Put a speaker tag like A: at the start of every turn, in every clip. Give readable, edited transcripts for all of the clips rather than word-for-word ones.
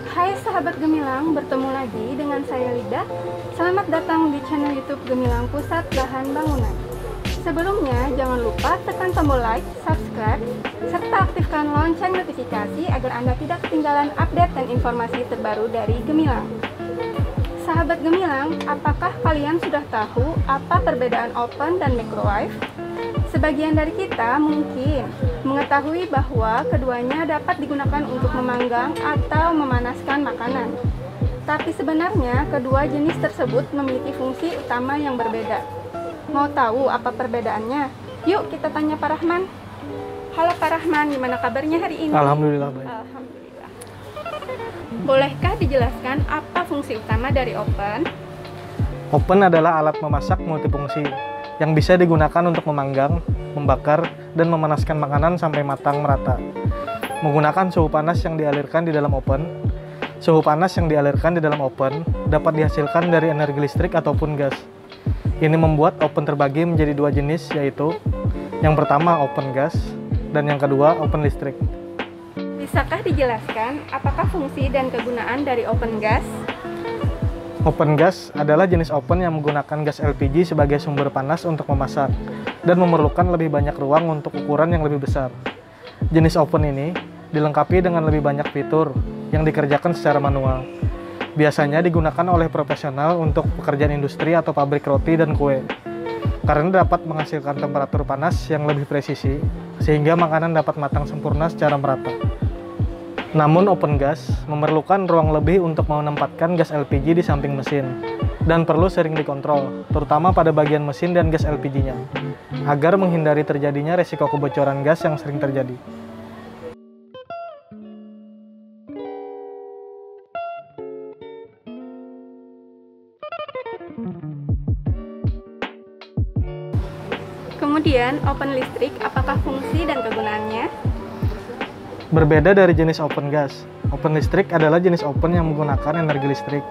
A: Hai sahabat Gemilang, bertemu lagi dengan saya Lida. Selamat datang di channel YouTube Gemilang Pusat Bahan Bangunan. Sebelumnya, jangan lupa tekan tombol like, subscribe, serta aktifkan lonceng notifikasi agar Anda tidak ketinggalan update dan informasi terbaru dari Gemilang. Sahabat Gemilang, apakah kalian sudah tahu apa perbedaan oven dan microwave? Sebagian dari kita mungkin mengetahui bahwa keduanya dapat digunakan untuk memanggang atau memanaskan makanan. Tapi sebenarnya kedua jenis tersebut memiliki fungsi utama yang berbeda. Mau tahu apa perbedaannya? Yuk kita tanya Pak Rahman. Halo Pak Rahman, gimana kabarnya hari ini?
B: Alhamdulillah baik.
A: Alhamdulillah. Bolehkah dijelaskan apa fungsi utama dari oven?
B: Oven adalah alat memasak multifungsi yang bisa digunakan untuk memanggang, membakar, dan memanaskan makanan sampai matang merata. Menggunakan suhu panas yang dialirkan di dalam oven. Suhu panas yang dialirkan di dalam oven dapat dihasilkan dari energi listrik ataupun gas. Ini membuat oven terbagi menjadi dua jenis, yaitu yang pertama oven gas dan yang kedua oven listrik.
A: Bisakah dijelaskan apakah fungsi dan kegunaan dari oven gas?
B: Oven gas adalah jenis oven yang menggunakan gas LPG sebagai sumber panas untuk memasak dan memerlukan lebih banyak ruang untuk ukuran yang lebih besar. Jenis oven ini dilengkapi dengan lebih banyak fitur yang dikerjakan secara manual. Biasanya digunakan oleh profesional untuk pekerjaan industri atau pabrik roti dan kue, karena dapat menghasilkan temperatur panas yang lebih presisi, sehingga makanan dapat matang sempurna secara merata. Namun oven gas memerlukan ruang lebih untuk menempatkan gas LPG di samping mesin, dan perlu sering dikontrol, terutama pada bagian mesin dan gas LPG-nya, agar menghindari terjadinya resiko kebocoran gas yang sering terjadi.
A: Kemudian, oven listrik, apakah fungsi dan kegunaannya?
B: Berbeda dari jenis oven gas, oven listrik adalah jenis oven yang menggunakan energi listrik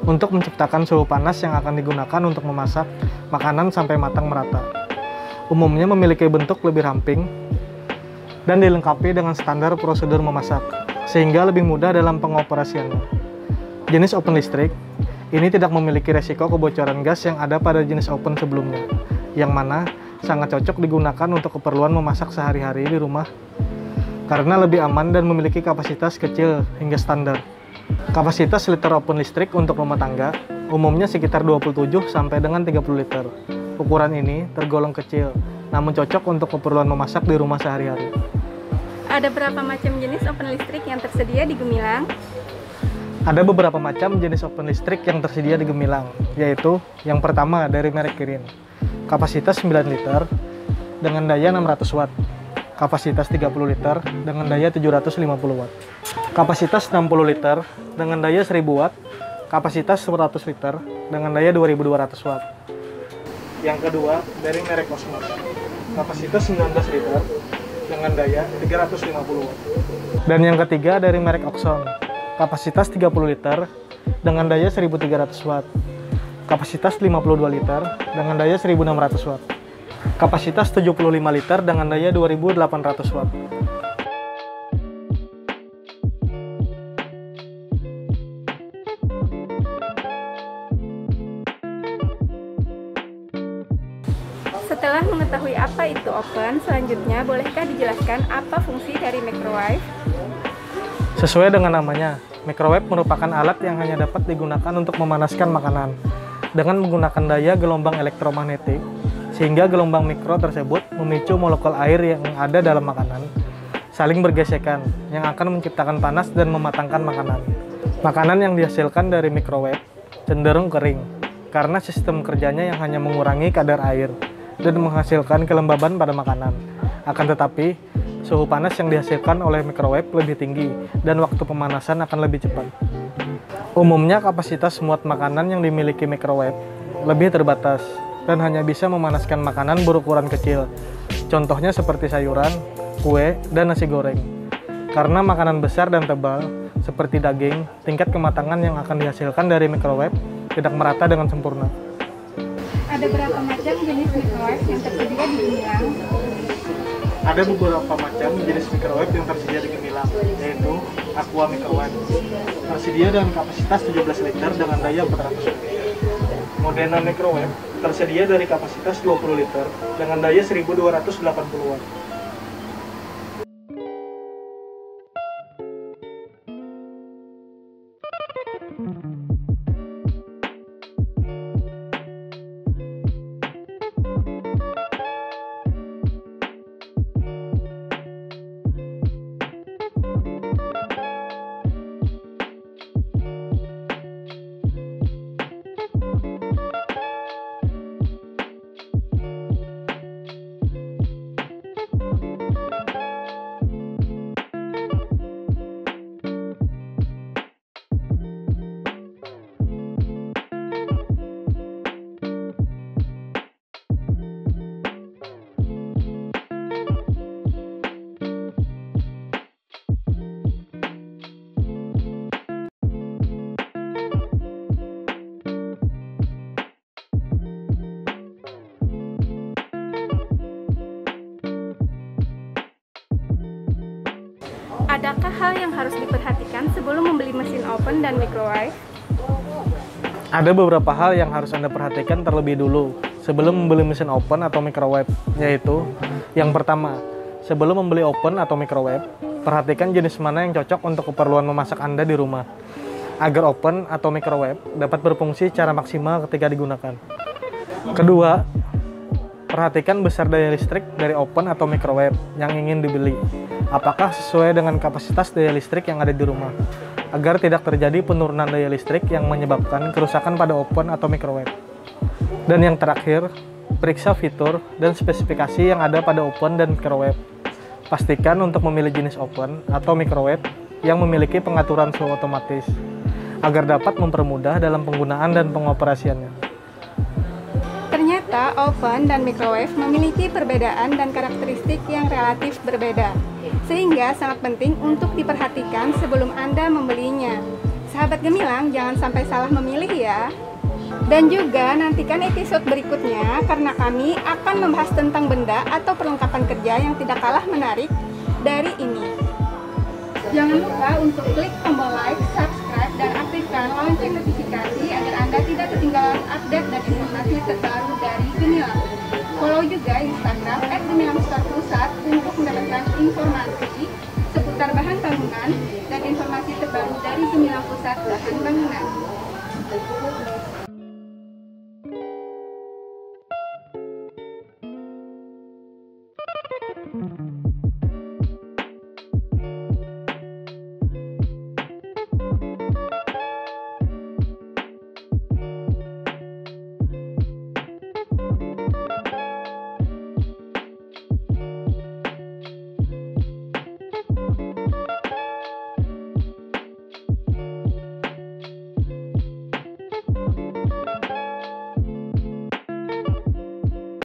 B: untuk menciptakan suhu panas yang akan digunakan untuk memasak makanan sampai matang merata. Umumnya memiliki bentuk lebih ramping dan dilengkapi dengan standar prosedur memasak, sehingga lebih mudah dalam pengoperasiannya. Jenis oven listrik ini tidak memiliki resiko kebocoran gas yang ada pada jenis oven sebelumnya, yang mana sangat cocok digunakan untuk keperluan memasak sehari-hari di rumah karena lebih aman dan memiliki kapasitas kecil hingga standar. Kapasitas liter oven listrik untuk rumah tangga umumnya sekitar 27 sampai dengan 30 liter. Ukuran ini tergolong kecil, namun cocok untuk keperluan memasak di rumah sehari-hari.
A: Ada berapa macam jenis oven listrik yang tersedia di Gemilang?
B: Ada beberapa macam jenis oven listrik yang tersedia di Gemilang, yaitu yang pertama dari merek Kirin. Kapasitas 9 liter dengan daya 600 watt. Kapasitas 30 liter dengan daya 750 watt. Kapasitas 60 liter dengan daya 1000 watt. Kapasitas 100 liter dengan daya 2200 watt. Yang kedua dari merek Osmos. Kapasitas 19 liter dengan daya 350 watt. Dan yang ketiga dari merek Oxon. Kapasitas 30 liter dengan daya 1300 watt. Kapasitas 52 liter dengan daya 1600 watt. Kapasitas 75 liter dengan daya 2800 watt.
A: Setelah mengetahui apa itu oven, selanjutnya bolehkah dijelaskan apa fungsi dari microwave?
B: Sesuai dengan namanya, microwave merupakan alat yang hanya dapat digunakan untuk memanaskan makanan dengan menggunakan daya gelombang elektromagnetik, sehingga gelombang mikro tersebut memicu molekul air yang ada dalam makanan saling bergesekan yang akan menciptakan panas dan mematangkan makanan. Makanan yang dihasilkan dari microwave cenderung kering karena sistem kerjanya yang hanya mengurangi kadar air dan menghasilkan kelembaban pada makanan. Akan tetapi, suhu panas yang dihasilkan oleh microwave lebih tinggi dan waktu pemanasan akan lebih cepat. Umumnya kapasitas muat makanan yang dimiliki microwave lebih terbatas dan hanya bisa memanaskan makanan berukuran kecil. Contohnya seperti sayuran, kue, dan nasi goreng. Karena makanan besar dan tebal, seperti daging, tingkat kematangan yang akan dihasilkan dari microwave tidak merata dengan sempurna.
A: Ada berapa macam jenis microwave yang tersedia di Gemilang?
B: Ada beberapa macam jenis microwave yang tersedia di Gemilang, yaitu Aqua Microwave. tersedia dengan kapasitas 17 liter dengan daya 400 watt. Modena microwave tersedia dari kapasitas 20 liter dengan daya 1280 watt.
A: Adakah hal yang harus diperhatikan sebelum membeli mesin oven dan microwave?
B: Ada beberapa hal yang harus Anda perhatikan terlebih dulu sebelum membeli mesin oven atau microwave, yaitu yang pertama, sebelum membeli oven atau microwave, perhatikan jenis mana yang cocok untuk keperluan memasak Anda di rumah, agar oven atau microwave dapat berfungsi secara maksimal ketika digunakan. Kedua, perhatikan besar daya listrik dari oven atau microwave yang ingin dibeli. Apakah sesuai dengan kapasitas daya listrik yang ada di rumah, agar tidak terjadi penurunan daya listrik yang menyebabkan kerusakan pada oven atau microwave. Dan yang terakhir, periksa fitur dan spesifikasi yang ada pada oven dan microwave. Pastikan untuk memilih jenis oven atau microwave yang memiliki pengaturan suhu otomatis, agar dapat mempermudah dalam penggunaan dan pengoperasiannya.
A: Ternyata oven dan microwave memiliki perbedaan dan karakteristik yang relatif berbeda, sehingga sangat penting untuk diperhatikan sebelum Anda membelinya. Sahabat Gemilang, jangan sampai salah memilih ya. Dan juga nantikan episode berikutnya karena kami akan membahas tentang benda atau perlengkapan kerja yang tidak kalah menarik dari ini. Jangan lupa untuk klik tombol like, subscribe, dan aktifkan lonceng notifikasi agar Anda tidak ketinggalan update dan informasi terbaru dari Gemilang. Follow juga Instagram @gemilangstore_pusat untuk mendapatkan informasi seputar bahan bangunan dan informasi terbaru dari Gemilang Pusat Bahan Bangunan.